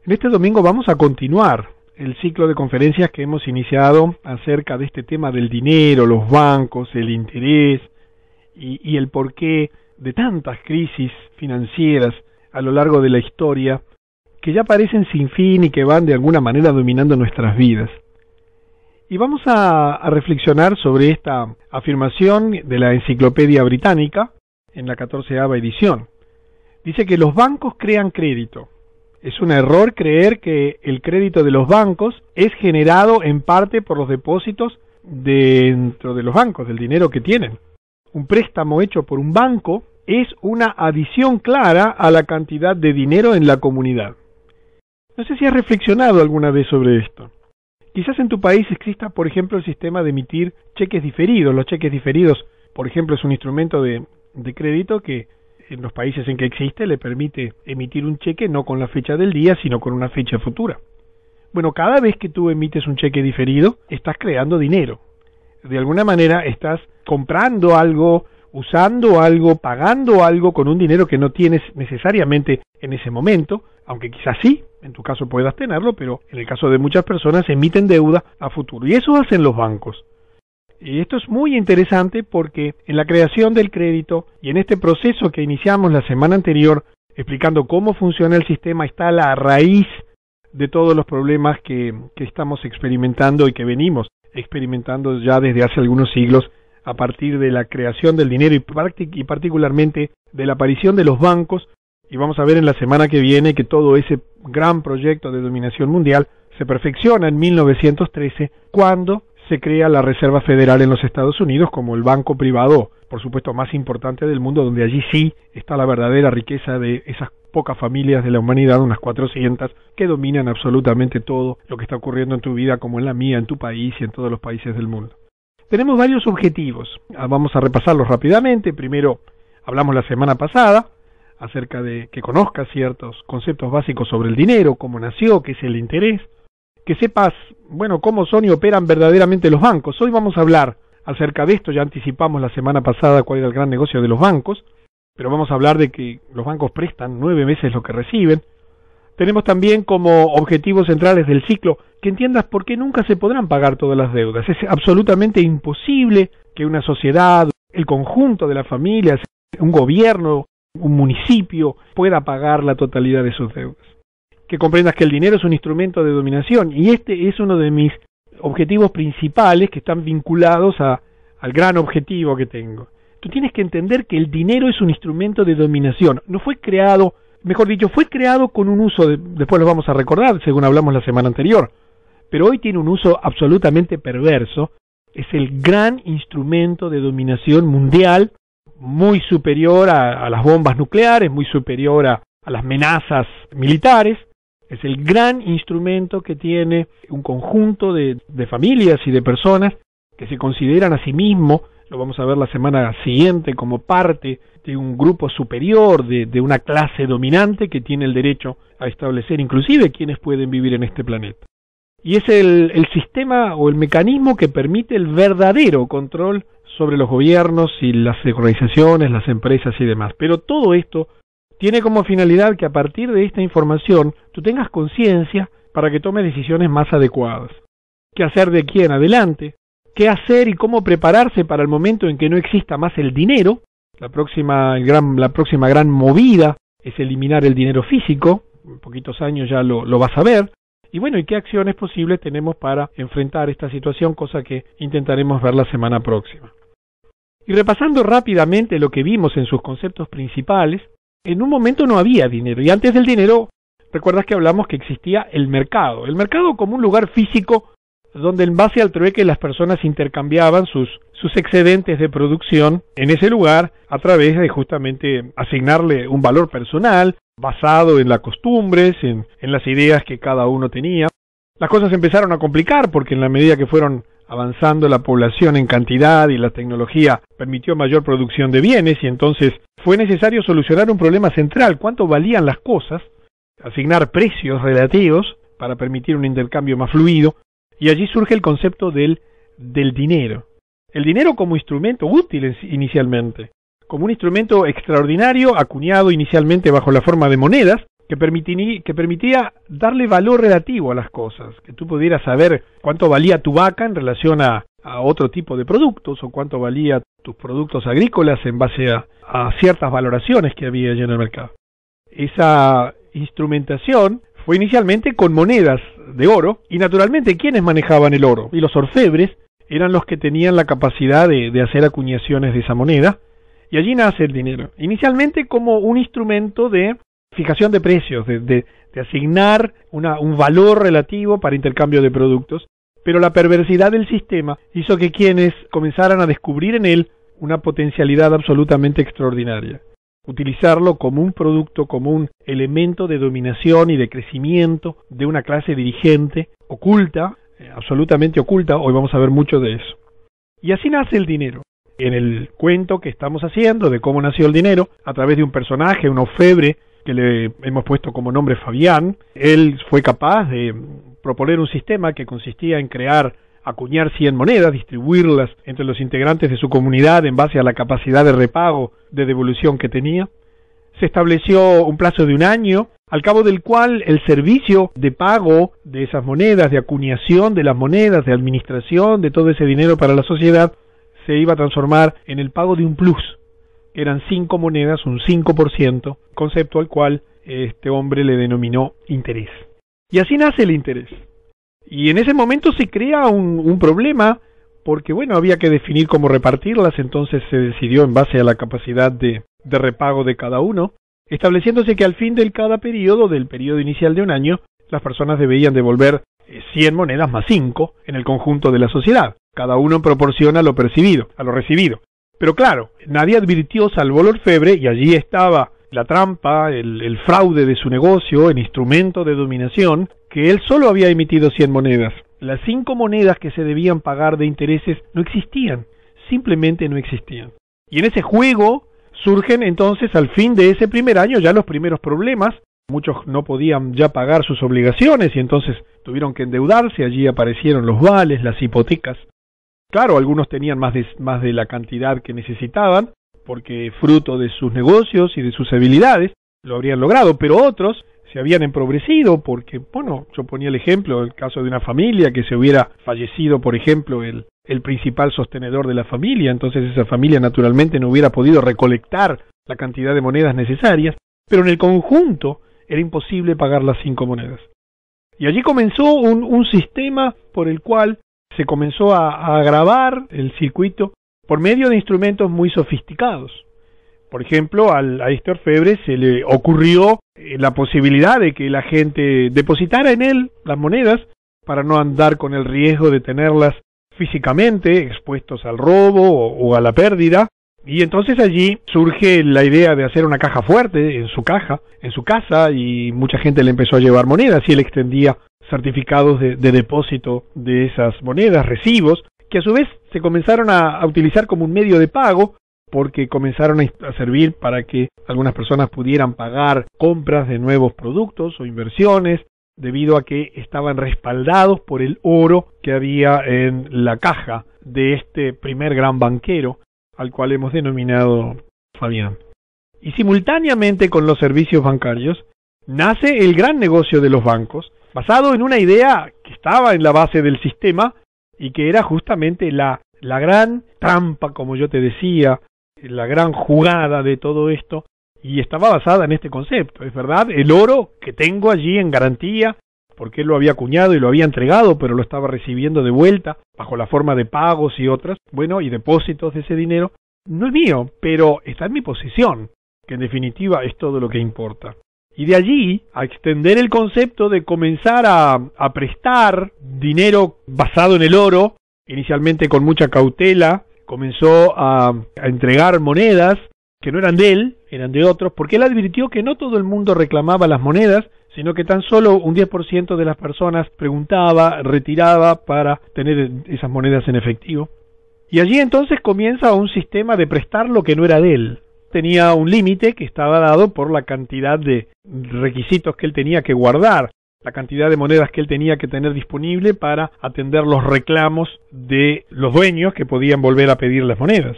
En este domingo vamos a continuar el ciclo de conferencias que hemos iniciado acerca de este tema del dinero, los bancos, el interés y el porqué de tantas crisis financieras a lo largo de la historia que ya parecen sin fin y que van de alguna manera dominando nuestras vidas. Y vamos a reflexionar sobre esta afirmación de la Enciclopedia Británica en la 14ª edición. Dice que los bancos crean crédito. Es un error creer que el crédito de los bancos es generado en parte por los depósitos dentro de los bancos, del dinero que tienen. Un préstamo hecho por un banco es una adición clara a la cantidad de dinero en la comunidad. No sé si has reflexionado alguna vez sobre esto. Quizás en tu país exista, por ejemplo, el sistema de emitir cheques diferidos. Los cheques diferidos, por ejemplo, es un instrumento de crédito que en los países en que existe le permite emitir un cheque no con la fecha del día, sino con una fecha futura. Bueno, cada vez que tú emites un cheque diferido, estás creando dinero. De alguna manera estás comprando algo, usando algo, pagando algo con un dinero que no tienes necesariamente en ese momento, aunque quizás sí, en tu caso puedas tenerlo, pero en el caso de muchas personas emiten deuda a futuro. Y eso hacen los bancos. Y esto es muy interesante porque en la creación del crédito y en este proceso que iniciamos la semana anterior, explicando cómo funciona el sistema, está la raíz de todos los problemas que estamos experimentando y que venimos experimentando ya desde hace algunos siglos a partir de la creación del dinero y particularmente de la aparición de los bancos. Y vamos a ver en la semana que viene que todo ese gran proyecto de dominación mundial se perfecciona en 1913 cuando se crea la Reserva Federal en los Estados Unidos como el banco privado, por supuesto, más importante del mundo, donde allí sí está la verdadera riqueza de esas pocas familias de la humanidad, unas 400, que dominan absolutamente todo lo que está ocurriendo en tu vida, como en la mía, en tu país y en todos los países del mundo. Tenemos varios objetivos, vamos a repasarlos rápidamente. Primero, hablamos la semana pasada acerca de que conozcas ciertos conceptos básicos sobre el dinero, cómo nació, qué es el interés, que sepas, bueno, cómo son y operan verdaderamente los bancos. Hoy vamos a hablar acerca de esto, ya anticipamos la semana pasada cuál era el gran negocio de los bancos, pero vamos a hablar de que los bancos prestan 9 veces lo que reciben. Tenemos también como objetivos centrales del ciclo que entiendas por qué nunca se podrán pagar todas las deudas. Es absolutamente imposible que una sociedad, el conjunto de las familias, un gobierno, un municipio pueda pagar la totalidad de sus deudas. Que comprendas que el dinero es un instrumento de dominación y este es uno de mis objetivos principales que están vinculados al gran objetivo que tengo. Tú tienes que entender que el dinero es un instrumento de dominación. No fue creado, mejor dicho, fue creado con un uso, después lo vamos a recordar según hablamos la semana anterior, pero hoy tiene un uso absolutamente perverso. Es el gran instrumento de dominación mundial, muy superior a las bombas nucleares, muy superior a las amenazas militares. Es el gran instrumento que tiene un conjunto de familias y de personas que se consideran a sí mismos, lo vamos a ver la semana siguiente, como parte de un grupo superior, de una clase dominante que tiene el derecho a establecer inclusive quiénes pueden vivir en este planeta. Y es el sistema o el mecanismo que permite el verdadero control sobre los gobiernos y las organizaciones, las empresas y demás. Pero todo esto tiene como finalidad que a partir de esta información tú tengas conciencia para que tomes decisiones más adecuadas. ¿Qué hacer de aquí en adelante? ¿Qué hacer y cómo prepararse para el momento en que no exista más el dinero? La próxima gran movida es eliminar el dinero físico. En poquitos años ya lo vas a ver. Y bueno, ¿y qué acciones posibles tenemos para enfrentar esta situación? Cosa que intentaremos ver la semana próxima. Y repasando rápidamente lo que vimos en sus conceptos principales, en un momento no había dinero, y antes del dinero, recuerdas que hablamos que existía el mercado como un lugar físico donde en base al trueque las personas intercambiaban sus excedentes de producción en ese lugar a través de justamente asignarle un valor personal basado en las costumbres, en las ideas que cada uno tenía. Las cosas empezaron a complicar porque en la medida que fueron avanzando la población en cantidad y la tecnología permitió mayor producción de bienes y entonces fue necesario solucionar un problema central: cuánto valían las cosas, asignar precios relativos para permitir un intercambio más fluido, y allí surge el concepto del dinero. El dinero como instrumento útil inicialmente, como un instrumento extraordinario acuñado inicialmente bajo la forma de monedas, que permitía darle valor relativo a las cosas, que tú pudieras saber cuánto valía tu vaca en relación a otro tipo de productos, o cuánto valía tus productos agrícolas en base a ciertas valoraciones que había allí en el mercado. Esa instrumentación fue inicialmente con monedas de oro, y naturalmente, ¿quiénes manejaban el oro? Y los orfebres eran los que tenían la capacidad de hacer acuñaciones de esa moneda, y allí nace el dinero. Inicialmente como un instrumento de fijación de precios, de asignar un valor relativo para intercambio de productos, pero la perversidad del sistema hizo que quienes comenzaran a descubrir en él una potencialidad absolutamente extraordinaria. Utilizarlo como un producto, como un elemento de dominación y de crecimiento de una clase dirigente oculta, absolutamente oculta. Hoy vamos a ver mucho de eso. Y así nace el dinero. En el cuento que estamos haciendo de cómo nació el dinero, a través de un personaje, un orfebre, que le hemos puesto como nombre Fabián, él fue capaz de proponer un sistema que consistía en acuñar 100 monedas, distribuirlas entre los integrantes de su comunidad en base a la capacidad de repago, de devolución que tenía. Se estableció un plazo de 1 año, al cabo del cual el servicio de pago de esas monedas, de acuñación de las monedas, de administración de todo ese dinero para la sociedad, se iba a transformar en el pago de un plus. Eran 5 monedas, un 5%, concepto al cual este hombre le denominó interés. Y así nace el interés. Y en ese momento se crea un problema, porque bueno, había que definir cómo repartirlas, entonces se decidió en base a la capacidad de repago de cada uno, estableciéndose que al fin del del periodo inicial de 1 año, las personas debían devolver 100 monedas más 5 en el conjunto de la sociedad, cada uno en proporción a lo recibido. Pero claro, nadie advirtió salvo el orfebre, y allí estaba la trampa, el fraude de su negocio, el instrumento de dominación, que él solo había emitido 100 monedas. Las 5 monedas que se debían pagar de intereses no existían, simplemente no existían. Y en ese juego surgen entonces al fin de ese primer año ya los primeros problemas. Muchos no podían ya pagar sus obligaciones y entonces tuvieron que endeudarse, allí aparecieron los vales, las hipotecas. Claro, algunos tenían más de la cantidad que necesitaban, porque fruto de sus negocios y de sus habilidades lo habrían logrado, pero otros se habían empobrecido porque, bueno, yo ponía el ejemplo, el caso de una familia que se hubiera fallecido, por ejemplo, el principal sostenedor de la familia, entonces esa familia naturalmente no hubiera podido recolectar la cantidad de monedas necesarias, pero en el conjunto era imposible pagar las 5 monedas. Y allí comenzó un sistema por el cual se comenzó a agravar el circuito por medio de instrumentos muy sofisticados. Por ejemplo, a este orfebre se le ocurrió la posibilidad de que la gente depositara en él las monedas para no andar con el riesgo de tenerlas físicamente expuestos al robo o a la pérdida. Y entonces allí surge la idea de hacer una caja fuerte en su casa, y mucha gente le empezó a llevar monedas y él extendía certificados de depósito de esas monedas, recibos, que a su vez se comenzaron a utilizar como un medio de pago, porque comenzaron a servir para que algunas personas pudieran pagar compras de nuevos productos o inversiones, debido a que estaban respaldados por el oro que había en la caja de este primer gran banquero, al cual hemos denominado Fabián. Y simultáneamente con los servicios bancarios, nace el gran negocio de los bancos, basado en una idea que estaba en la base del sistema y que era justamente la gran trampa, como yo te decía, la gran jugada de todo esto, y estaba basada en este concepto. Es verdad, el oro que tengo allí en garantía, porque él lo había acuñado y lo había entregado, pero lo estaba recibiendo de vuelta, bajo la forma de pagos y otras, y depósitos de ese dinero, no es mío, pero está en mi posesión, que en definitiva es todo lo que importa. Y de allí a extender el concepto de comenzar a prestar dinero basado en el oro, inicialmente con mucha cautela, comenzó a entregar monedas que no eran de él, eran de otros, porque él advirtió que no todo el mundo reclamaba las monedas, sino que tan solo un 10% de las personas preguntaba, retiraba para tener esas monedas en efectivo. Y allí entonces comienza un sistema de prestar lo que no era de él. Tenía un límite que estaba dado por la cantidad de requisitos que él tenía que guardar, la cantidad de monedas que él tenía que tener disponible para atender los reclamos de los dueños que podían volver a pedir las monedas.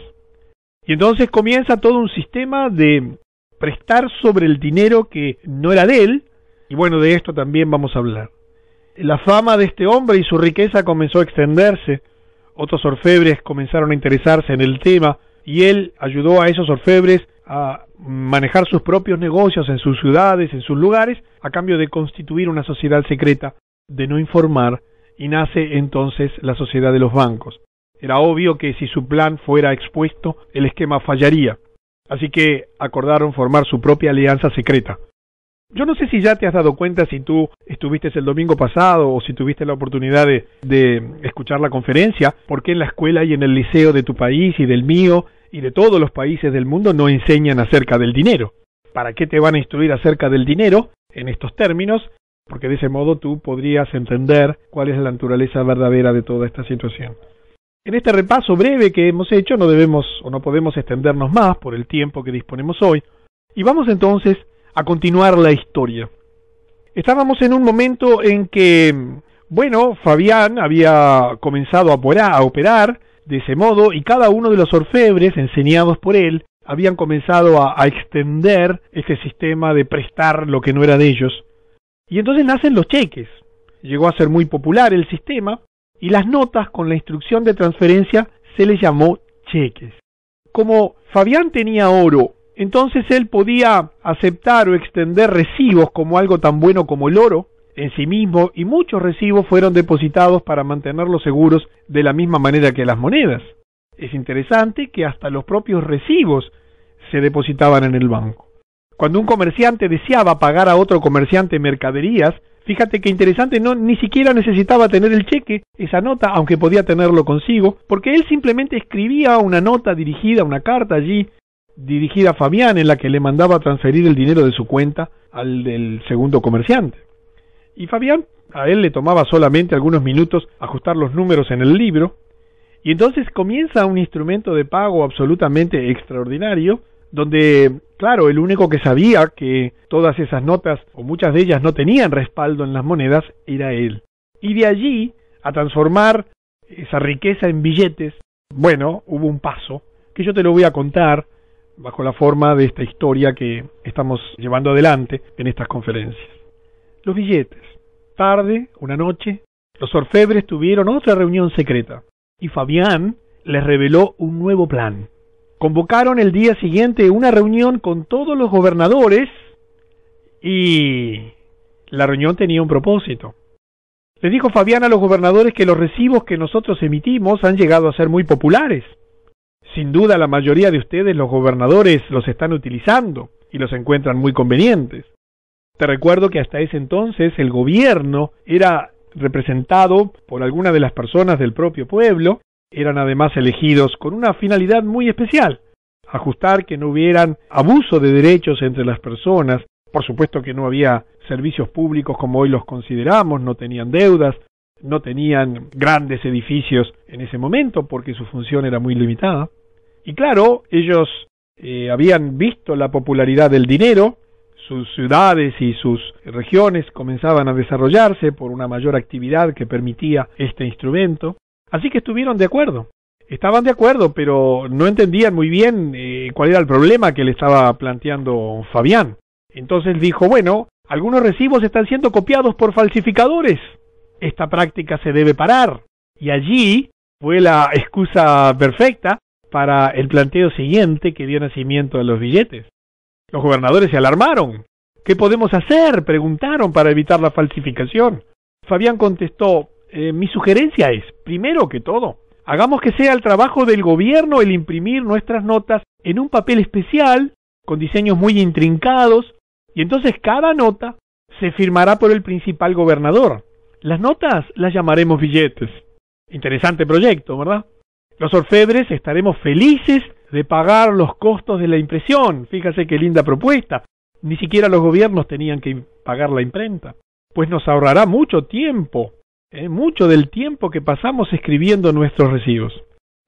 Y entonces comienza todo un sistema de prestar sobre el dinero que no era de él, y bueno, de esto también vamos a hablar. La fama de este hombre y su riqueza comenzó a extenderse, otros orfebres comenzaron a interesarse en el tema, y él ayudó a esos orfebres a manejar sus propios negocios en sus ciudades, en sus lugares, a cambio de constituir una sociedad secreta, de no informar, y nace entonces la sociedad de los bancos. Era obvio que si su plan fuera expuesto, el esquema fallaría. Así que acordaron formar su propia alianza secreta. Yo no sé si ya te has dado cuenta, si tú estuviste el domingo pasado o si tuviste la oportunidad de escuchar la conferencia, porque en la escuela y en el liceo de tu país y del mío y de todos los países del mundo no enseñan acerca del dinero. ¿Para qué te van a instruir acerca del dinero en estos términos? Porque de ese modo tú podrías entender cuál es la naturaleza verdadera de toda esta situación. En este repaso breve que hemos hecho no debemos o no podemos extendernos más por el tiempo que disponemos hoy, y vamos entonces a continuar la historia. Estábamos en un momento en que, bueno, Fabián había comenzado a operar de ese modo, y cada uno de los orfebres, enseñados por él, habían comenzado a extender ese sistema de prestar lo que no era de ellos. Y entonces nacen los cheques. Llegó a ser muy popular el sistema, y las notas con la instrucción de transferencia se les llamó cheques. Como Fabián tenía oro, entonces él podía aceptar o extender recibos como algo tan bueno como el oro en sí mismo, y muchos recibos fueron depositados para mantenerlos seguros de la misma manera que las monedas. Es interesante que hasta los propios recibos se depositaban en el banco. Cuando un comerciante deseaba pagar a otro comerciante mercaderías, fíjate qué interesante, ni siquiera necesitaba tener el cheque, esa nota, aunque podía tenerlo consigo, porque él simplemente escribía una nota dirigida, una carta allí, dirigida a Fabián, en la que le mandaba transferir el dinero de su cuenta al del segundo comerciante. Y Fabián, a él le tomaba solamente algunos minutos ajustar los números en el libro, y entonces comienza un instrumento de pago absolutamente extraordinario, donde, claro, el único que sabía que todas esas notas, o muchas de ellas, no tenían respaldo en las monedas, era él. Y de allí, a transformar esa riqueza en billetes, bueno, hubo un paso, que yo te lo voy a contar, bajo la forma de esta historia que estamos llevando adelante en estas conferencias. Los billetes. Tarde, una noche, los orfebres tuvieron otra reunión secreta, y Fabián les reveló un nuevo plan. Convocaron el día siguiente una reunión con todos los gobernadores, y la reunión tenía un propósito. Les dijo Fabián a los gobernadores que los recibos que nosotros emitimos han llegado a ser muy populares. Sin duda la mayoría de ustedes, los gobernadores, los están utilizando y los encuentran muy convenientes. Te recuerdo que hasta ese entonces el gobierno era representado por algunas de las personas del propio pueblo, eran además elegidos con una finalidad muy especial, ajustar que no hubieran abuso de derechos entre las personas. Por supuesto que no había servicios públicos como hoy los consideramos, no tenían deudas, no tenían grandes edificios en ese momento porque su función era muy limitada. Y claro, ellos habían visto la popularidad del dinero, sus ciudades y sus regiones comenzaban a desarrollarse por una mayor actividad que permitía este instrumento, así que estuvieron de acuerdo. Estaban de acuerdo, pero no entendían muy bien cuál era el problema que le estaba planteando Fabián. Entonces dijo, bueno, algunos recibos están siendo copiados por falsificadores. Esta práctica se debe parar. Y allí fue la excusa perfecta para el planteo siguiente que dio nacimiento a los billetes. Los gobernadores se alarmaron. ¿Qué podemos hacer?, preguntaron, para evitar la falsificación. Fabián contestó, mi sugerencia es, primero que todo, hagamos que sea el trabajo del gobierno el imprimir nuestras notas en un papel especial, con diseños muy intrincados, y entonces cada nota se firmará por el principal gobernador. Las notas las llamaremos billetes. Interesante proyecto, ¿verdad? Los orfebres estaremos felices de pagar los costos de la impresión. Fíjate qué linda propuesta. Ni siquiera los gobiernos tenían que pagar la imprenta. Pues nos ahorrará mucho tiempo, mucho del tiempo que pasamos escribiendo nuestros recibos.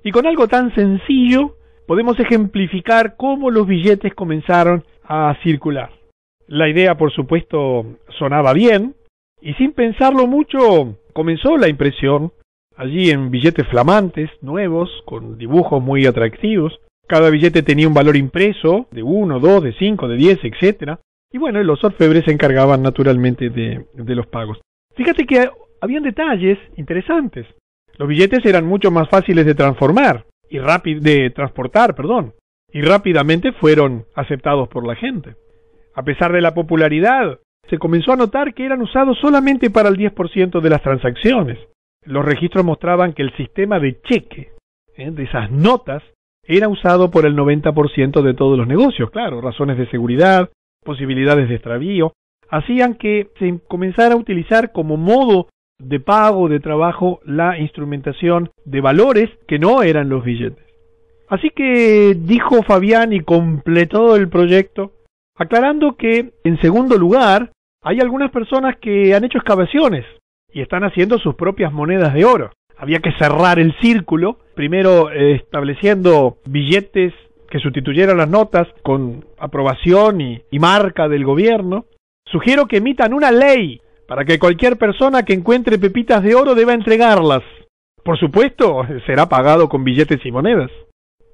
Y con algo tan sencillo podemos ejemplificar cómo los billetes comenzaron a circular. La idea, por supuesto, sonaba bien, y sin pensarlo mucho comenzó la impresión, allí en billetes flamantes, nuevos, con dibujos muy atractivos. Cada billete tenía un valor impreso de 1, 2, de 5, de 10, etcétera. Y bueno, los orfebres se encargaban naturalmente de los pagos. Fíjate que habían detalles interesantes. Los billetes eran mucho más fáciles de transportar, y rápidamente fueron aceptados por la gente. A pesar de la popularidad, se comenzó a notar que eran usados solamente para el 10% de las transacciones. Los registros mostraban que el sistema de cheque, de esas notas, era usado por el 90% de todos los negocios. Claro, razones de seguridad, posibilidades de extravío, hacían que se comenzara a utilizar como modo de pago, de trabajo, la instrumentación de valores que no eran los billetes. Así que dijo Fabián y completó el proyecto, aclarando que, en segundo lugar, hay algunas personas que han hecho excavaciones y están haciendo sus propias monedas de oro. Había que cerrar el círculo, primero estableciendo billetes que sustituyeran las notas con aprobación y marca del gobierno. Sugiero que emitan una ley para que cualquier persona que encuentre pepitas de oro deba entregarlas. Por supuesto, será pagado con billetes y monedas.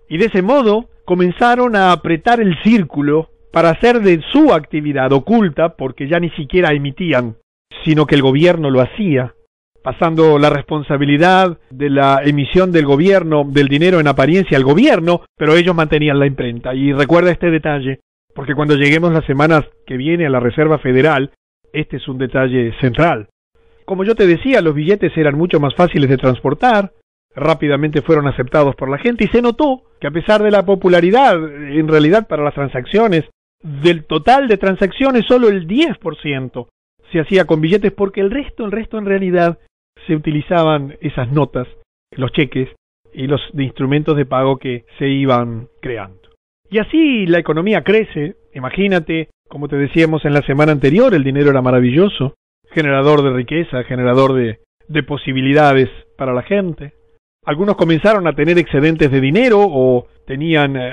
Y de ese modo comenzaron a apretar el círculo para hacer de su actividad oculta, porque ya ni siquiera emitían, sino que el gobierno lo hacía, pasando la responsabilidad de la emisión del gobierno, del dinero en apariencia al gobierno, pero ellos mantenían la imprenta. Y recuerda este detalle, porque cuando lleguemos las semanas que viene a la Reserva Federal, este es un detalle central. Como yo te decía, los billetes eran mucho más fáciles de transportar, rápidamente fueron aceptados por la gente y se notó que a pesar de la popularidad, en realidad para las transacciones, del total de transacciones solo el 10% se hacía con billetes, porque el resto en realidad se utilizaban esas notas, los cheques y los instrumentos de pago que se iban creando. Y así la economía crece. Imagínate, como te decíamos en la semana anterior, el dinero era maravilloso, generador de riqueza, generador de posibilidades para la gente. Algunos comenzaron a tener excedentes de dinero o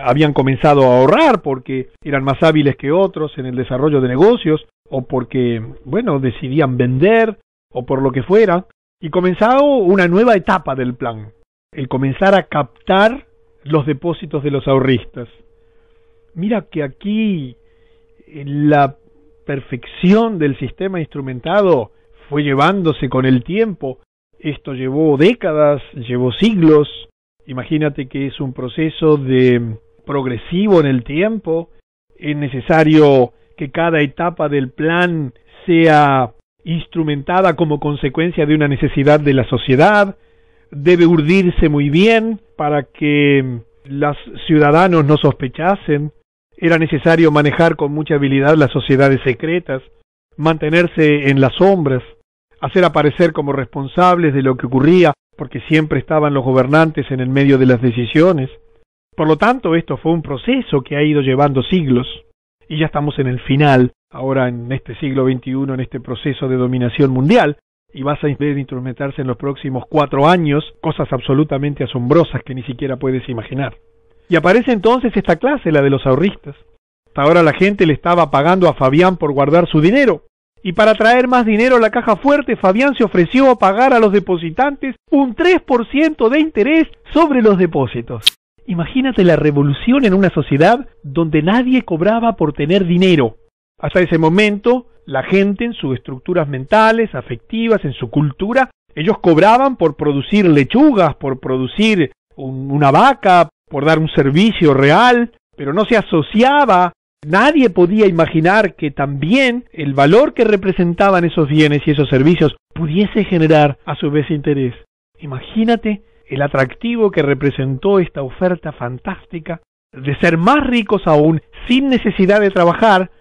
habían comenzado a ahorrar porque eran más hábiles que otros en el desarrollo de negocios o porque, decidían vender o por lo que fuera. Y comenzó una nueva etapa del plan, el comenzar a captar los depósitos de los ahorristas. Mira que aquí la perfección del sistema instrumentado fue llevándose con el tiempo. Esto llevó décadas, llevó siglos. Imagínate que es un proceso progresivo en el tiempo. Es necesario que cada etapa del plan sea instrumentada como consecuencia de una necesidad de la sociedad. Debe urdirse muy bien para que los ciudadanos no sospechasen. Era necesario manejar con mucha habilidad las sociedades secretas, mantenerse en las sombras, hacer aparecer como responsables de lo que ocurría, porque siempre estaban los gobernantes en el medio de las decisiones. Por lo tanto, esto fue un proceso que ha ido llevando siglos, y ya estamos en el final, ahora en este siglo XXI, en este proceso de dominación mundial, y vas a ver instrumentarse en los próximos 4 años cosas absolutamente asombrosas que ni siquiera puedes imaginar. Y aparece entonces esta clase, la de los ahorristas. Hasta ahora la gente le estaba pagando a Fabián por guardar su dinero, y para traer más dinero a la caja fuerte, Fabián se ofreció a pagar a los depositantes un 3% de interés sobre los depósitos. Imagínate la revolución en una sociedad donde nadie cobraba por tener dinero. Hasta ese momento, la gente en sus estructuras mentales, afectivas, en su cultura, ellos cobraban por producir lechugas, por producir una vaca, por dar un servicio real, pero no se asociaba. Nadie podía imaginar que también el valor que representaban esos bienes y esos servicios pudiese generar a su vez interés. Imagínate el atractivo que representó esta oferta fantástica de ser más ricos aún sin necesidad de trabajar,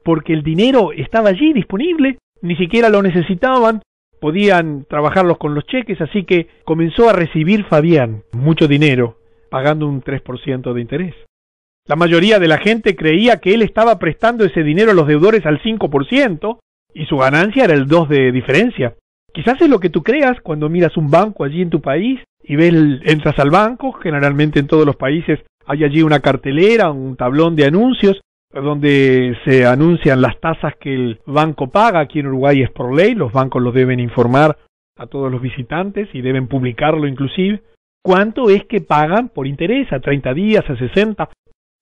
porque el dinero estaba allí disponible, ni siquiera lo necesitaban, podían trabajarlos con los cheques, así que comenzó a recibir Fabián mucho dinero, pagando un 3% de interés. La mayoría de la gente creía que él estaba prestando ese dinero a los deudores al 5% y su ganancia era el 2% de diferencia. Quizás es lo que tú creas cuando miras un banco allí en tu país y entras al banco. Generalmente en todos los países hay allí una cartelera, un tablón de anuncios donde se anuncian las tasas que el banco paga. Aquí en Uruguay es por ley, los bancos los deben informar a todos los visitantes y deben publicarlo inclusive. cuánto es que pagan por interés, a 30 días, a 60.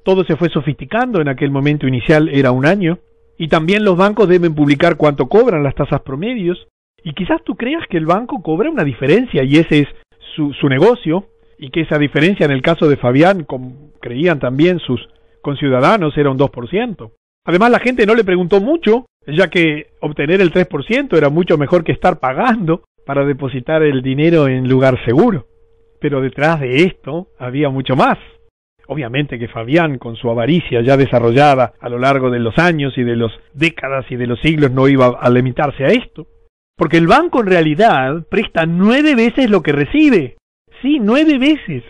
Todo se fue sofisticando, en aquel momento inicial era 1 año. Y también los bancos deben publicar cuánto cobran, las tasas promedios. Y quizás tú creas que el banco cobra una diferencia y ese es su negocio, y que esa diferencia en el caso de Fabián, como creían también sus conciudadanos, era un 2%. Además, la gente no le preguntó mucho, ya que obtener el 3% era mucho mejor que estar pagando para depositar el dinero en lugar seguro. Pero detrás de esto había mucho más. Obviamente que Fabián, con su avaricia ya desarrollada a lo largo de los años y de las décadas y de los siglos, no iba a limitarse a esto. Porque el banco en realidad presta 9 veces lo que recibe. Sí, 9 veces.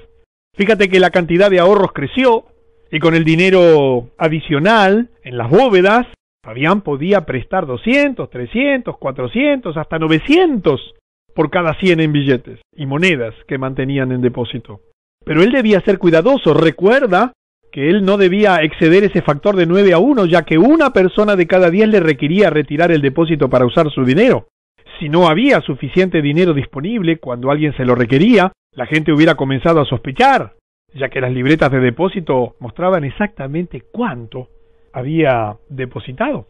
Fíjate que la cantidad de ahorros creció, y con el dinero adicional en las bóvedas, Fabián podía prestar 200, 300, 400, hasta 900 por cada 100 en billetes y monedas que mantenían en depósito. Pero él debía ser cuidadoso. Recuerda que él no debía exceder ese factor de 9 a 1, ya que una persona de cada 10 le requería retirar el depósito para usar su dinero. Si no había suficiente dinero disponible cuando alguien se lo requería, la gente hubiera comenzado a sospechar, ya que las libretas de depósito mostraban exactamente cuánto había depositado.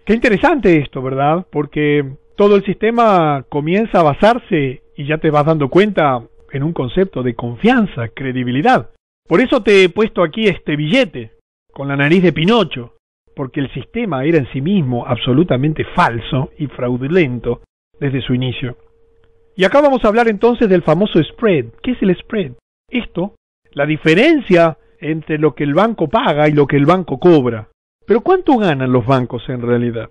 Qué interesante esto, ¿verdad? Porque todo el sistema comienza a basarse, y ya te vas dando cuenta, en un concepto de confianza, credibilidad. Por eso te he puesto aquí este billete, con la nariz de Pinocho, porque el sistema era en sí mismo absolutamente falso y fraudulento desde su inicio. Y acá vamos a hablar entonces del famoso spread. ¿Qué es el spread? Esto, la diferencia entre lo que el banco paga y lo que el banco cobra. Pero ¿cuánto ganan los bancos en realidad?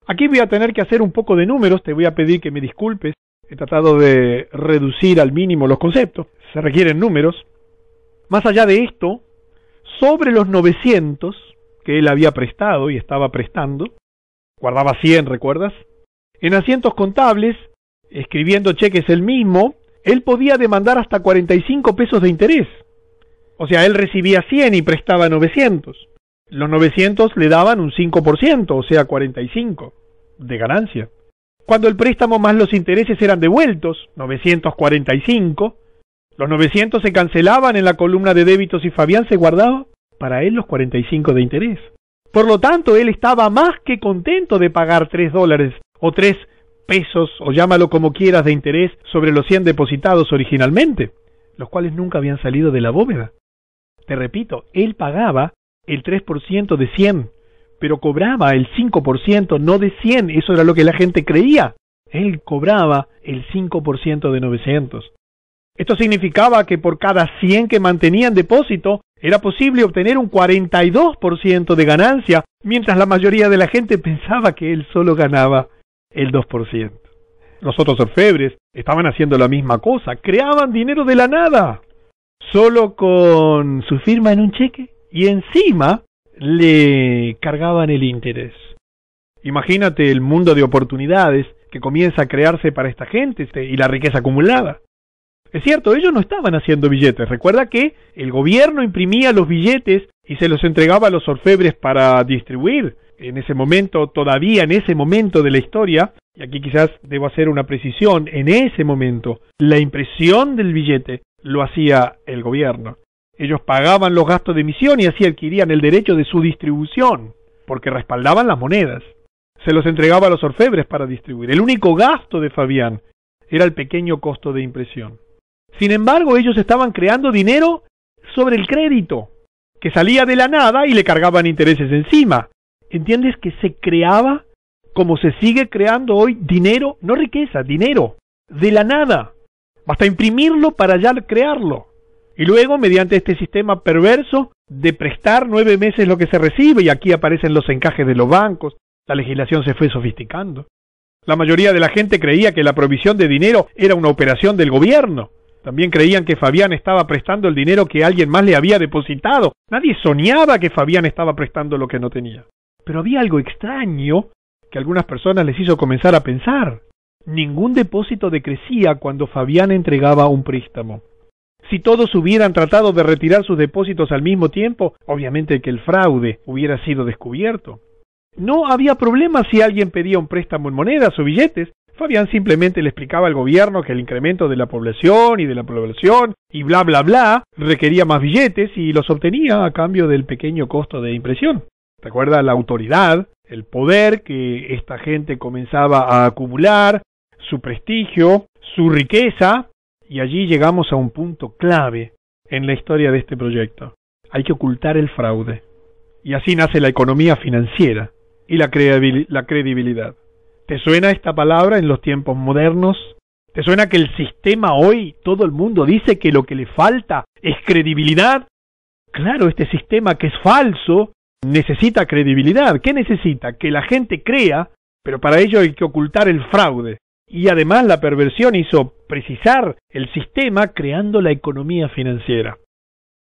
Aquí voy a tener que hacer un poco de números, te voy a pedir que me disculpes. He tratado de reducir al mínimo los conceptos, se requieren números. Más allá de esto, sobre los 900 que él había prestado y estaba prestando, guardaba 100, ¿recuerdas? En asientos contables, escribiendo cheques él mismo, él podía demandar hasta 45 pesos de interés. O sea, él recibía 100 y prestaba 900. Los 900 le daban un 5%, o sea, 45 de ganancia. Cuando el préstamo más los intereses eran devueltos, 945, los 900 se cancelaban en la columna de débitos y Fabián se guardaba para él los 45 de interés. Por lo tanto, él estaba más que contento de pagar $3 o 3 pesos, o llámalo como quieras, de interés sobre los 100 depositados originalmente, los cuales nunca habían salido de la bóveda. Te repito, él pagaba el 3% de 100, pero cobraba el 5%, no de 100, eso era lo que la gente creía. Él cobraba el 5% de 900. Esto significaba que por cada 100 que mantenía en depósito, era posible obtener un 42% de ganancia, mientras la mayoría de la gente pensaba que él solo ganaba el 2%. Los otros orfebres estaban haciendo la misma cosa, creaban dinero de la nada, solo con su firma en un cheque, y encima le cargaban el interés. Imagínate el mundo de oportunidades que comienza a crearse para esta gente y la riqueza acumulada. Es cierto, ellos no estaban haciendo billetes. Recuerda que el gobierno imprimía los billetes y se los entregaba a los orfebres para distribuir. En ese momento, todavía en ese momento de la historia, y aquí quizás debo hacer una precisión, en ese momento, la impresión del billete lo hacía el gobierno. Ellos pagaban los gastos de emisión y así adquirían el derecho de su distribución, porque respaldaban las monedas. Se los entregaba a los orfebres para distribuir. El único gasto de Fabián era el pequeño costo de impresión. Sin embargo, ellos estaban creando dinero sobre el crédito, que salía de la nada y le cargaban intereses encima. ¿Entiendes que se creaba, como se sigue creando hoy, dinero, no riqueza, dinero, de la nada? Basta imprimirlo para ya crearlo. Y luego, mediante este sistema perverso de prestar 9 meses lo que se recibe, y aquí aparecen los encajes de los bancos, la legislación se fue sofisticando. La mayoría de la gente creía que la provisión de dinero era una operación del gobierno. También creían que Fabián estaba prestando el dinero que alguien más le había depositado. Nadie soñaba que Fabián estaba prestando lo que no tenía. Pero había algo extraño que a algunas personas les hizo comenzar a pensar. Ningún depósito decrecía cuando Fabián entregaba un préstamo. Si todos hubieran tratado de retirar sus depósitos al mismo tiempo, obviamente que el fraude hubiera sido descubierto. No había problema si alguien pedía un préstamo en monedas o billetes. Fabián simplemente le explicaba al gobierno que el incremento de la población y bla bla bla requería más billetes y los obtenía a cambio del pequeño costo de impresión. Recuerda la autoridad, el poder que esta gente comenzaba a acumular, su prestigio, su riqueza, y allí llegamos a un punto clave en la historia de este proyecto. Hay que ocultar el fraude. Y así nace la economía financiera y la credibilidad. ¿Te suena esta palabra en los tiempos modernos? ¿Te suena que el sistema hoy, todo el mundo dice que lo que le falta es credibilidad? Claro, este sistema que es falso necesita credibilidad. ¿Qué necesita? Que la gente crea, pero para ello hay que ocultar el fraude. Y además la perversión hizo precisar el sistema creando la economía financiera.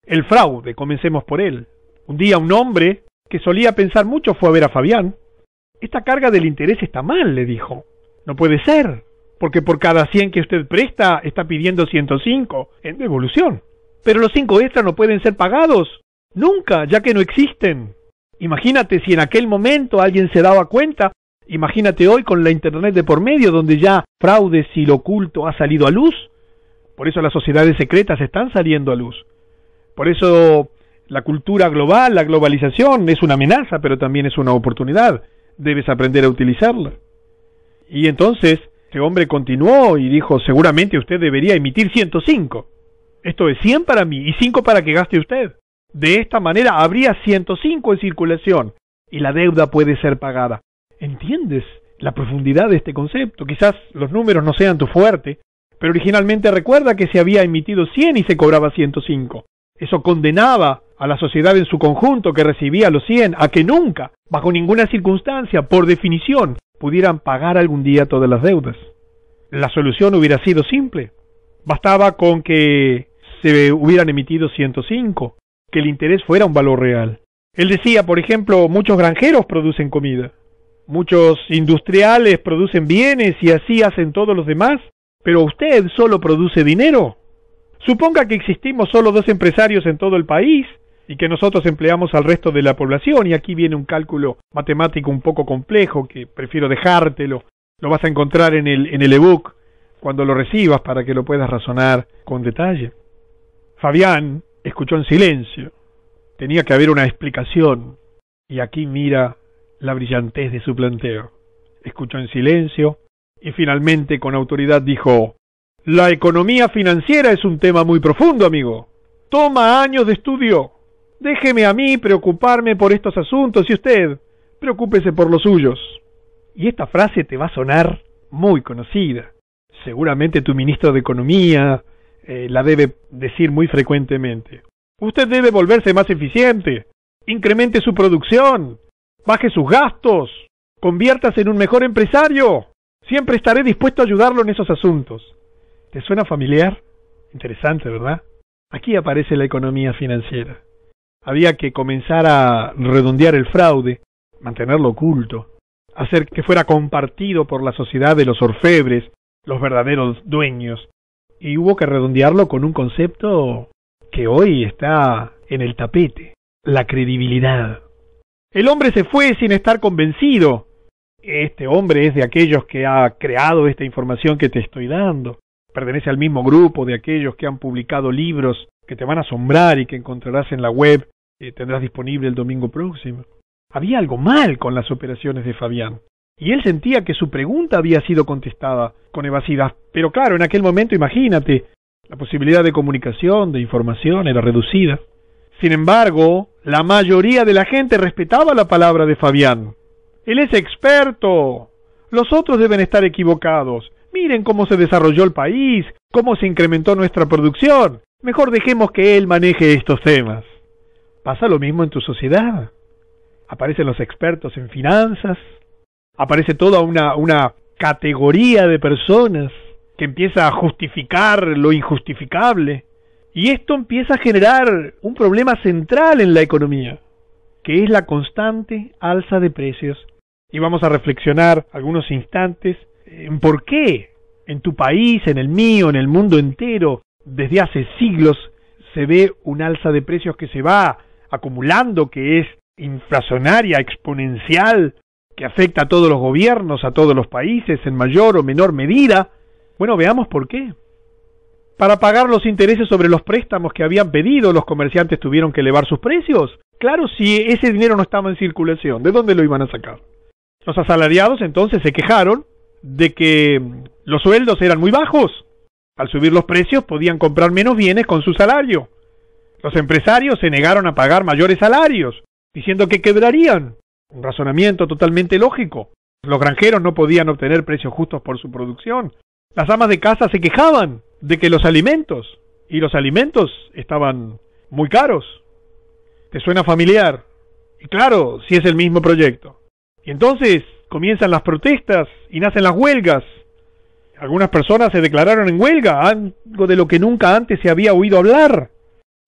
El fraude, comencemos por él. Un día un hombre que solía pensar mucho fue a ver a Fabián. Esta carga del interés está mal, le dijo. No puede ser, porque por cada 100 que usted presta está pidiendo 105 en devolución. Pero los 5 extras no pueden ser pagados. Nunca, ya que no existen. Imagínate si en aquel momento alguien se daba cuenta. Imagínate hoy con la internet de por medio, donde ya fraudes y lo oculto ha salido a luz. Por eso las sociedades secretas están saliendo a luz. Por eso la cultura global, la globalización es una amenaza, pero también es una oportunidad. Debes aprender a utilizarla. Y entonces, este hombre continuó y dijo, seguramente usted debería emitir 105. Esto es 100 para mí y 5 para que gaste usted. De esta manera habría 105 en circulación y la deuda puede ser pagada. ¿Entiendes la profundidad de este concepto? Quizás los números no sean tu fuerte, pero originalmente recuerda que se había emitido 100 y se cobraba 105. Eso condenaba a la sociedad en su conjunto que recibía los 100 a que nunca, bajo ninguna circunstancia, por definición, pudieran pagar algún día todas las deudas. La solución hubiera sido simple. Bastaba con que se hubieran emitido 105, que el interés fuera un valor real. Él decía, por ejemplo, muchos granjeros producen comida, muchos industriales producen bienes y así hacen todos los demás, pero usted solo produce dinero. Suponga que existimos solo 2 empresarios en todo el país y que nosotros empleamos al resto de la población, y aquí viene un cálculo matemático un poco complejo que prefiero dejártelo. Lo vas a encontrar en el ebook cuando lo recibas para que lo puedas razonar con detalle. Fabián escuchó en silencio. Tenía que haber una explicación, y aquí mira la brillantez de su planteo. Escuchó en silencio y finalmente con autoridad dijo: la economía financiera es un tema muy profundo, amigo. Toma años de estudio. Déjeme a mí preocuparme por estos asuntos y usted, preocúpese por los suyos. Y esta frase te va a sonar muy conocida. Seguramente tu ministro de Economía la debe decir muy frecuentemente. Usted debe volverse más eficiente. Incremente su producción. Baje sus gastos. Conviértase en un mejor empresario. Siempre estaré dispuesto a ayudarlo en esos asuntos. ¿Te suena familiar? Interesante, ¿verdad? Aquí aparece la economía financiera. Había que comenzar a redondear el fraude, mantenerlo oculto, hacer que fuera compartido por la sociedad de los orfebres, los verdaderos dueños, y hubo que redondearlo con un concepto que hoy está en el tapete: la credibilidad. El hombre se fue sin estar convencido. Este hombre es de aquellos que ha creado esta información que te estoy dando. Pertenece al mismo grupo de aquellos que han publicado libros que te van a asombrar y que encontrarás en la web y tendrás disponible el domingo próximo. Había algo mal con las operaciones de Fabián, y él sentía que su pregunta había sido contestada con evasividad. Pero claro, en aquel momento, imagínate, la posibilidad de comunicación, de información, era reducida. Sin embargo, la mayoría de la gente respetaba la palabra de Fabián. Él es experto. Los otros deben estar equivocados. Miren cómo se desarrolló el país, cómo se incrementó nuestra producción. Mejor dejemos que él maneje estos temas. Pasa lo mismo en tu sociedad. Aparecen los expertos en finanzas, aparece toda una categoría de personas que empieza a justificar lo injustificable. Y esto empieza a generar un problema central en la economía, que es la constante alza de precios. Y vamos a reflexionar algunos instantes en por qué en tu país, en el mío, en el mundo entero, desde hace siglos se ve un alza de precios que se va acumulando, que es inflacionaria, exponencial, que afecta a todos los gobiernos, a todos los países, en mayor o menor medida. Bueno, veamos por qué. Para pagar los intereses sobre los préstamos que habían pedido, los comerciantes tuvieron que elevar sus precios. Claro, si ese dinero no estaba en circulación, ¿de dónde lo iban a sacar? Los asalariados entonces se quejaron de que los sueldos eran muy bajos. Al subir los precios podían comprar menos bienes con su salario. Los empresarios se negaron a pagar mayores salarios, diciendo que quebrarían. Un razonamiento totalmente lógico. Los granjeros no podían obtener precios justos por su producción. Las amas de casa se quejaban de que los alimentos estaban muy caros. ¿Te suena familiar? Y claro, si es el mismo proyecto. Y entonces comienzan las protestas y nacen las huelgas. Algunas personas se declararon en huelga, algo de lo que nunca antes se había oído hablar.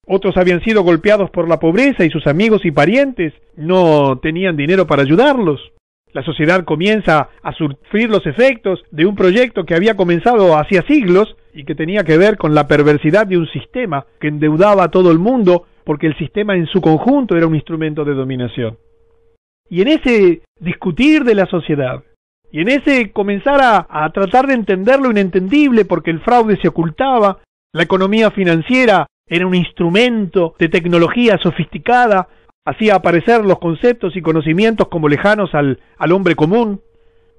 Otros habían sido golpeados por la pobreza y sus amigos y parientes no tenían dinero para ayudarlos. La sociedad comienza a sufrir los efectos de un proyecto que había comenzado hacía siglos y que tenía que ver con la perversidad de un sistema que endeudaba a todo el mundo porque el sistema en su conjunto era un instrumento de dominación. Y en ese discutir de la sociedad, y en ese comenzar a tratar de entender lo inentendible porque el fraude se ocultaba, la economía financiera era un instrumento de tecnología sofisticada, hacía aparecer los conceptos y conocimientos como lejanos al hombre común,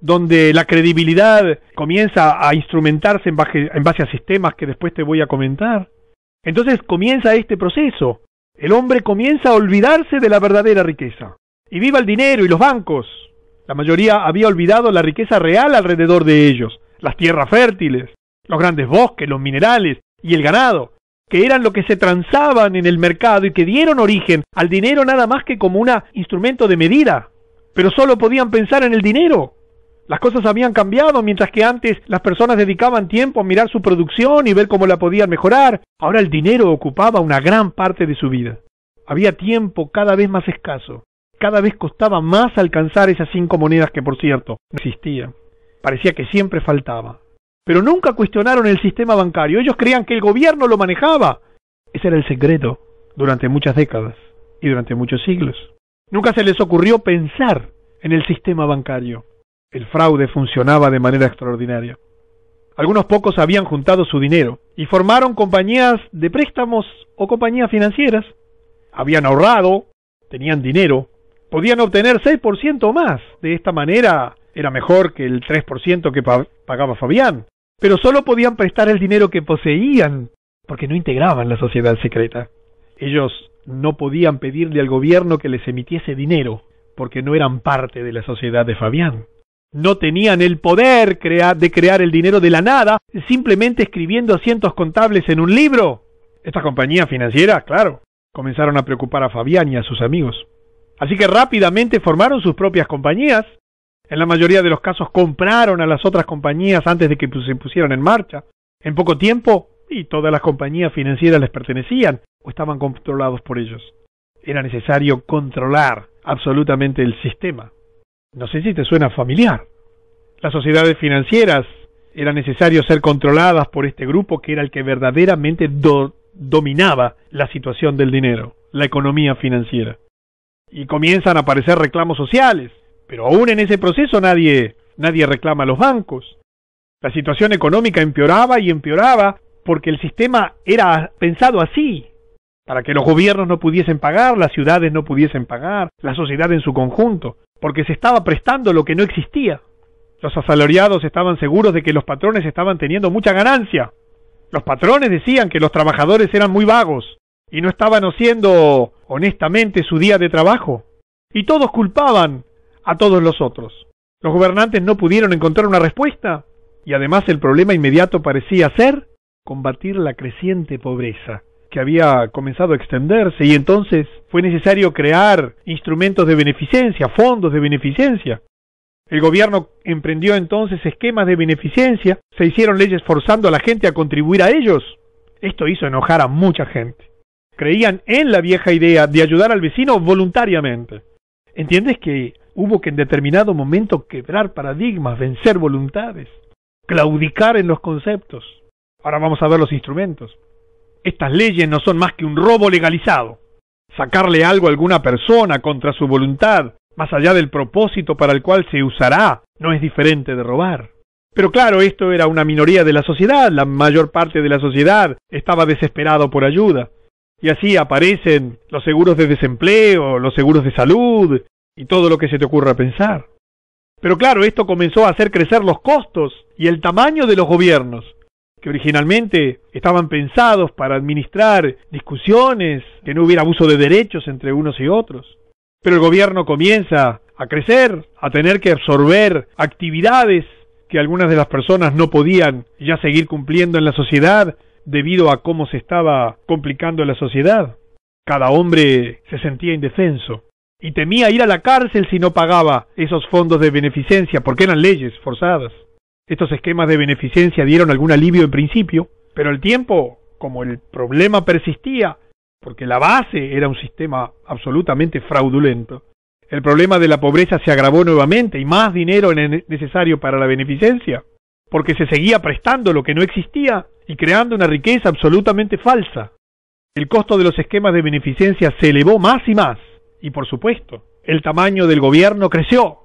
donde la credibilidad comienza a instrumentarse en base a sistemas que después te voy a comentar. Entonces comienza este proceso. El hombre comienza a olvidarse de la verdadera riqueza. Y viva el dinero y los bancos. La mayoría había olvidado la riqueza real alrededor de ellos, las tierras fértiles, los grandes bosques, los minerales y el ganado, que eran lo que se transaban en el mercado y que dieron origen al dinero nada más que como un instrumento de medida. Pero solo podían pensar en el dinero. Las cosas habían cambiado, mientras que antes las personas dedicaban tiempo a mirar su producción y ver cómo la podían mejorar. Ahora el dinero ocupaba una gran parte de su vida. Había tiempo cada vez más escaso. Cada vez costaba más alcanzar esas 5 monedas que, por cierto, no existían. Parecía que siempre faltaba. Pero nunca cuestionaron el sistema bancario. Ellos creían que el gobierno lo manejaba. Ese era el secreto durante muchas décadas y durante muchos siglos. Nunca se les ocurrió pensar en el sistema bancario. El fraude funcionaba de manera extraordinaria. Algunos pocos habían juntado su dinero y formaron compañías de préstamos o compañías financieras. Habían ahorrado, tenían dinero, podían obtener 6% más. De esta manera era mejor que el 3% que pagaba Fabián. Pero solo podían prestar el dinero que poseían, porque no integraban la sociedad secreta. Ellos no podían pedirle al gobierno que les emitiese dinero, porque no eran parte de la sociedad de Fabián. No tenían el poder de crear el dinero de la nada, simplemente escribiendo asientos contables en un libro. Estas compañías financieras, claro, comenzaron a preocupar a Fabián y a sus amigos. Así que rápidamente formaron sus propias compañías. En la mayoría de los casos compraron a las otras compañías antes de que se pusieran en marcha. En poco tiempo, y todas las compañías financieras les pertenecían o estaban controlados por ellos. Era necesario controlar absolutamente el sistema. No sé si te suena familiar. Las sociedades financieras era necesario ser controladas por este grupo que era el que verdaderamente dominaba la situación del dinero, la economía financiera. Y comienzan a aparecer reclamos sociales, pero aún en ese proceso nadie reclama a los bancos. La situación económica empeoraba y empeoraba porque el sistema era pensado así, para que los gobiernos no pudiesen pagar, las ciudades no pudiesen pagar, la sociedad en su conjunto, porque se estaba prestando lo que no existía. Los asalariados estaban seguros de que los patrones estaban teniendo mucha ganancia. Los patrones decían que los trabajadores eran muy vagos y no estaban haciendo honestamente su día de trabajo. Y todos culpaban a todos los otros. Los gobernantes no pudieron encontrar una respuesta y además el problema inmediato parecía ser combatir la creciente pobreza que había comenzado a extenderse, y entonces fue necesario crear instrumentos de beneficencia, fondos de beneficencia. El gobierno emprendió entonces esquemas de beneficencia, se hicieron leyes forzando a la gente a contribuir a ellos. Esto hizo enojar a mucha gente. Creían en la vieja idea de ayudar al vecino voluntariamente. ¿Entiendes que hubo que en determinado momento quebrar paradigmas, vencer voluntades, claudicar en los conceptos? Ahora vamos a ver los instrumentos. Estas leyes no son más que un robo legalizado. Sacarle algo a alguna persona contra su voluntad más allá del propósito para el cual se usará, no es diferente de robar. Pero claro, esto era una minoría de la sociedad, la mayor parte de la sociedad estaba desesperado por ayuda. Y así aparecen los seguros de desempleo, los seguros de salud y todo lo que se te ocurra pensar. Pero claro, esto comenzó a hacer crecer los costos y el tamaño de los gobiernos, que originalmente estaban pensados para administrar discusiones, que no hubiera abuso de derechos entre unos y otros. Pero el gobierno comienza a crecer, a tener que absorber actividades que algunas de las personas no podían ya seguir cumpliendo en la sociedad debido a cómo se estaba complicando la sociedad. Cada hombre se sentía indefenso y temía ir a la cárcel si no pagaba esos fondos de beneficencia, porque eran leyes forzadas. Estos esquemas de beneficencia dieron algún alivio en principio, pero al tiempo, como el problema persistía, porque la base era un sistema absolutamente fraudulento, el problema de la pobreza se agravó nuevamente y más dinero era necesario para la beneficencia, porque se seguía prestando lo que no existía y creando una riqueza absolutamente falsa. El costo de los esquemas de beneficencia se elevó más y por supuesto, el tamaño del gobierno creció.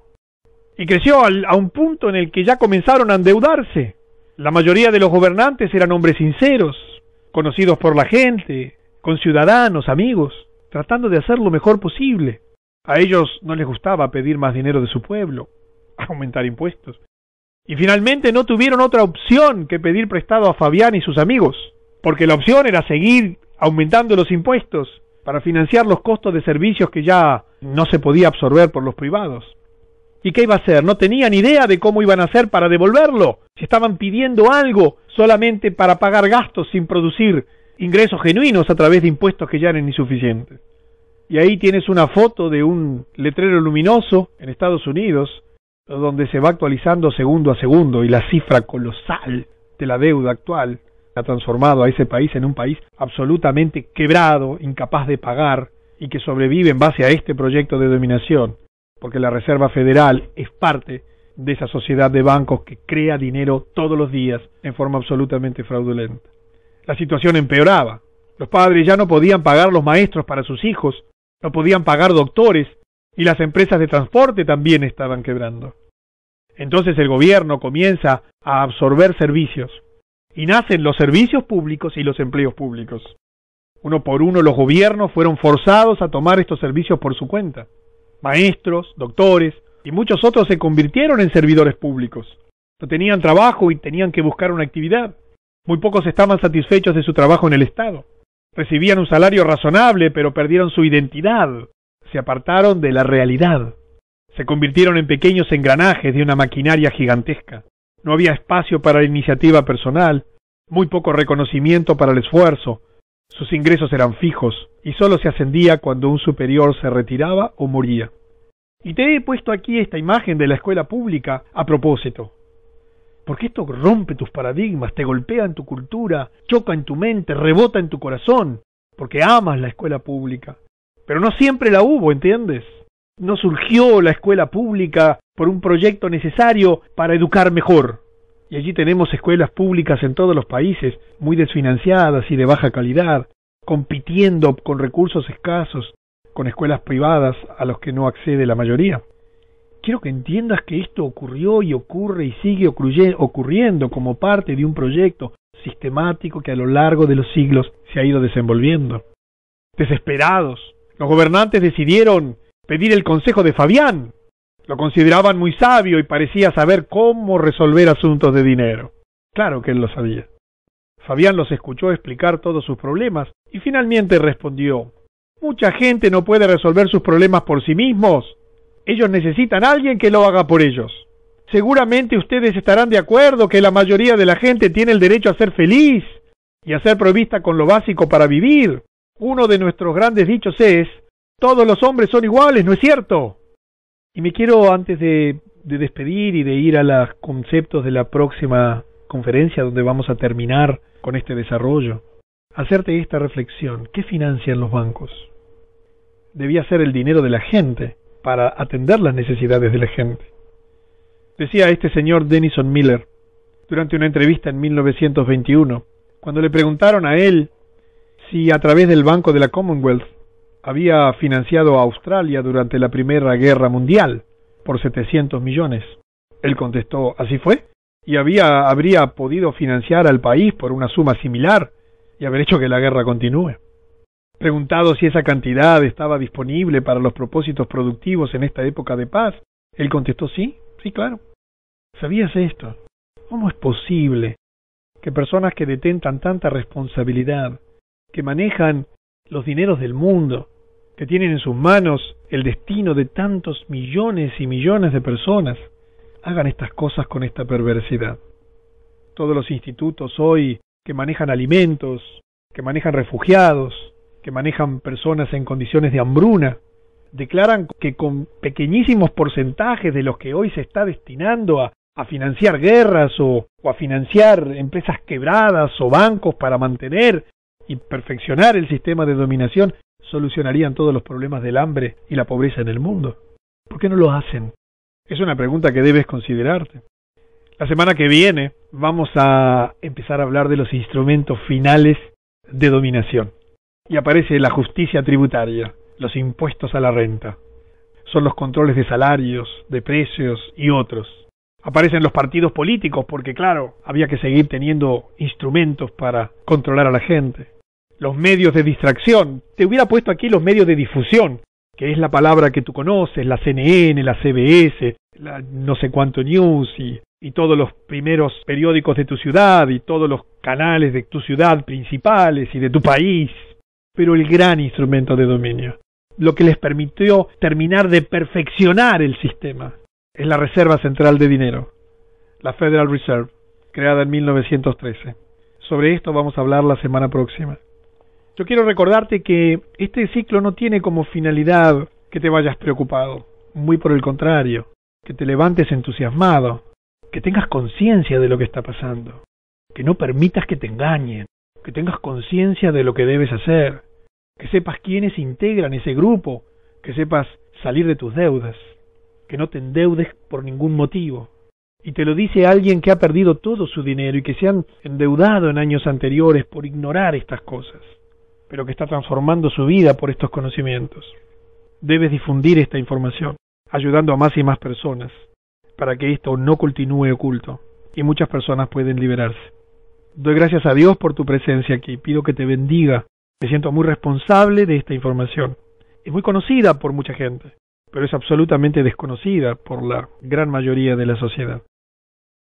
Y creció a un punto en el que ya comenzaron a endeudarse. La mayoría de los gobernantes eran hombres sinceros, conocidos por la gente, con ciudadanos, amigos, tratando de hacer lo mejor posible. A ellos no les gustaba pedir más dinero de su pueblo, aumentar impuestos. Y finalmente no tuvieron otra opción que pedir prestado a Fabián y sus amigos, porque la opción era seguir aumentando los impuestos para financiar los costos de servicios que ya no se podía absorber por los privados. ¿Y qué iba a hacer? No tenían idea de cómo iban a hacer para devolverlo. Si estaban pidiendo algo solamente para pagar gastos sin producir ingresos genuinos a través de impuestos que ya eran insuficientes. Y ahí tienes una foto de un letrero luminoso en Estados Unidos, donde se va actualizando segundo a segundo y la cifra colosal de la deuda actual ha transformado a ese país en un país absolutamente quebrado, incapaz de pagar y que sobrevive en base a este proyecto de dominación, porque la Reserva Federal es parte de esa sociedad de bancos que crea dinero todos los días en forma absolutamente fraudulenta. La situación empeoraba. Los padres ya no podían pagar los maestros para sus hijos, no podían pagar doctores y las empresas de transporte también estaban quebrando. Entonces el gobierno comienza a absorber servicios y nacen los servicios públicos y los empleos públicos. Uno por uno los gobiernos fueron forzados a tomar estos servicios por su cuenta. Maestros, doctores y muchos otros se convirtieron en servidores públicos. No tenían trabajo y tenían que buscar una actividad. Muy pocos estaban satisfechos de su trabajo en el Estado. Recibían un salario razonable, pero perdieron su identidad. Se apartaron de la realidad. Se convirtieron en pequeños engranajes de una maquinaria gigantesca. No había espacio para la iniciativa personal, muy poco reconocimiento para el esfuerzo. Sus ingresos eran fijos y solo se ascendía cuando un superior se retiraba o moría. Y te he puesto aquí esta imagen de la escuela pública a propósito, porque esto rompe tus paradigmas, te golpea en tu cultura, choca en tu mente, rebota en tu corazón, porque amas la escuela pública. Pero no siempre la hubo, ¿entiendes? No surgió la escuela pública por un proyecto necesario para educar mejor. Y allí tenemos escuelas públicas en todos los países, muy desfinanciadas y de baja calidad, compitiendo con recursos escasos, con escuelas privadas a los que no accede la mayoría. Quiero que entiendas que esto ocurrió y ocurre y sigue ocurriendo como parte de un proyecto sistemático que a lo largo de los siglos se ha ido desenvolviendo. Desesperados, los gobernantes decidieron pedir el consejo de Fabián. Lo consideraban muy sabio y parecía saber cómo resolver asuntos de dinero. Claro que él lo sabía. Fabián los escuchó explicar todos sus problemas y finalmente respondió: mucha gente no puede resolver sus problemas por sí mismos. Ellos necesitan a alguien que lo haga por ellos. Seguramente ustedes estarán de acuerdo que la mayoría de la gente tiene el derecho a ser feliz y a ser provista con lo básico para vivir. Uno de nuestros grandes dichos es: todos los hombres son iguales, ¿no es cierto? Y me quiero, antes de despedir y de ir a los conceptos de la próxima conferencia, donde vamos a terminar con este desarrollo, hacerte esta reflexión. ¿Qué financian los bancos? Debía ser el dinero de la gente para atender las necesidades de la gente. Decía este señor Denison Miller, durante una entrevista en 1921, cuando le preguntaron a él si a través del Banco de la Commonwealth había financiado a Australia durante la Primera Guerra Mundial por 700 millones. Él contestó, ¿así fue? Y habría podido financiar al país por una suma similar y haber hecho que la guerra continúe. Preguntado si esa cantidad estaba disponible para los propósitos productivos en esta época de paz, él contestó, sí, claro. ¿Sabías esto? ¿Cómo es posible que personas que detentan tanta responsabilidad, que manejan los dineros del mundo, que tienen en sus manos el destino de tantos millones y millones de personas, hagan estas cosas con esta perversidad? Todos los institutos hoy que manejan alimentos, que manejan refugiados, que manejan personas en condiciones de hambruna, declaran que con pequeñísimos porcentajes de los que hoy se está destinando a financiar guerras o a financiar empresas quebradas o bancos para mantener y perfeccionar el sistema de dominación, solucionarían todos los problemas del hambre y la pobreza en el mundo. ¿Por qué no lo hacen? Es una pregunta que debes considerarte. La semana que viene vamos a empezar a hablar de los instrumentos finales de dominación. Y aparece la justicia tributaria, los impuestos a la renta. Son los controles de salarios, de precios y otros. Aparecen los partidos políticos porque, claro, había que seguir teniendo instrumentos para controlar a la gente. Los medios de distracción. Te hubiera puesto aquí los medios de difusión, que es la palabra que tú conoces, la CNN, la CBS, la no sé cuánto News y todos los primeros periódicos de tu ciudad y todos los canales de tu ciudad principales y de tu país. Pero el gran instrumento de dominio, lo que les permitió terminar de perfeccionar el sistema, es la Reserva Central de Dinero, la Federal Reserve, creada en 1913. Sobre esto vamos a hablar la semana próxima. Yo quiero recordarte que este ciclo no tiene como finalidad que te vayas preocupado, muy por el contrario, que te levantes entusiasmado, que tengas conciencia de lo que está pasando, que no permitas que te engañen, que tengas conciencia de lo que debes hacer, que sepas quiénes integran ese grupo, que sepas salir de tus deudas, que no te endeudes por ningún motivo. Y te lo dice alguien que ha perdido todo su dinero y que se han endeudado en años anteriores por ignorar estas cosas, pero que está transformando su vida por estos conocimientos. Debes difundir esta información, ayudando a más y más personas, para que esto no continúe oculto y muchas personas pueden liberarse. Doy gracias a Dios por tu presencia aquí, pido que te bendiga. Me siento muy responsable de esta información. Es muy conocida por mucha gente, pero es absolutamente desconocida por la gran mayoría de la sociedad.